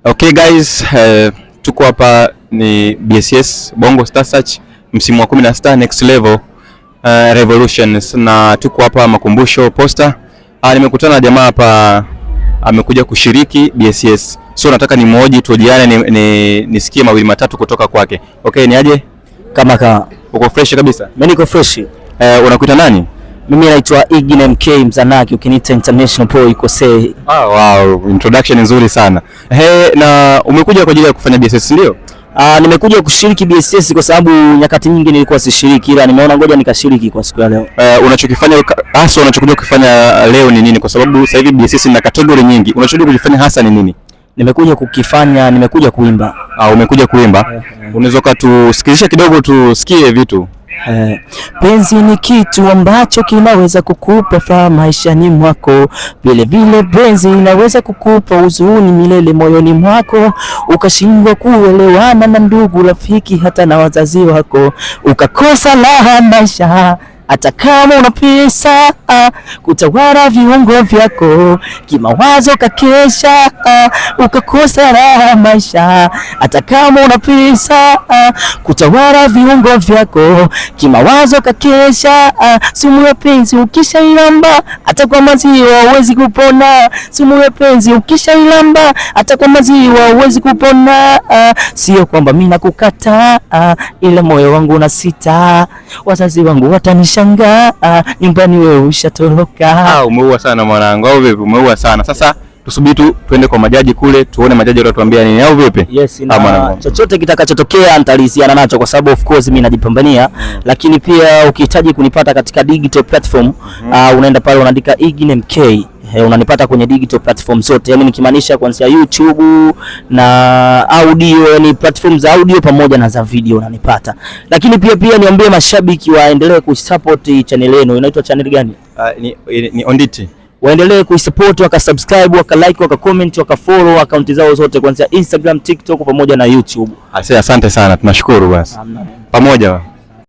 Okay guys, tuko hapa ni BSS Bongo Star Search msimu wa 16 next level revolutions, na tuko hapa Makumbusho Posta. Nimekutana na jamaa hapa amekuja kushiriki BSS. So nataka ni mmoja tuojiane nisikie mawili matatu kutoka kwake. Okay, ni aje? Kama uko fresh kabisa? Mimi niko fresh. Unakuita nani? Mimi naitwa Iggy MK Mzanaki, ukiniita international boy Kose. Wow, introduction nzuri sana. Na umekuja kwa ajili ya kufanya BSS ndio? Nimekuja kushiriki BSS kwa sababu nyakati nyingi nilikuwa sishiriki, ila nimeona ngoja nikashiriki kwa siku ya leo. Unachokifanya hasa unachokuja kufanya leo ni nini? Kwa sababu sasa hivi BSS ina category nyingi. Unachokuja kufanya hasa ni nini? Nimekuja kuimba. Umekuja kuimba. Unaweza kutusikilizisha kidogo tusikie vitu? Penzi ni kitu ambacho kinaweza kukupa furaha maishani mwako, vile vile penzi inaweza kukupa huzuni milele moyoni mwako, ukashindwa kuelewana na ndugu, rafiki, hata na wazazi wako, ukakosa raha maisha hata kama una pesa, kutawala viungo vyako, kimawazo kakesha, ukakosa raha maisha. Hata kama una pesa, kutawala viungo vyako, kimawazo kakesha. Sumu ya penzi ukishailamba, hata kwa maziwa huwezi kupona. Sumu ya penzi ukishailamba, hata kwa maziwa huwezi kupona. Sio kwamba mimi nakukata, ila moyo wangu unasita, wazazi wangu watanisha nyumbani wewe ushatoroka. Umeua sana mwanangu, au vipi? Umeua sana. Sasa tusubiri tu tuende kwa majaji kule tuone majaji watatuambia nini, au vipi? Yes, na chochote kitakachotokea nitaliziana nacho kwa sababu of course mimi najipambania. Lakini pia ukihitaji kunipata katika digital platform, unaenda pale unaandika Iggy MK. Unanipata kwenye digital platform zote, yani nikimaanisha kuanzia YouTube na audio, yani platform za audio pamoja na za video unanipata. Lakini pia niambie mashabiki waendelee kusupport channel yenu. Inaitwa channel gani? Ni Onditi. Waendelee kuisupport, wakasubscribe, wakalike, wakacomment, wakafollow account zao zote kuanzia Instagram, TikTok pamoja na YouTube. Asante sana, tunashukuru basi. Pamoja.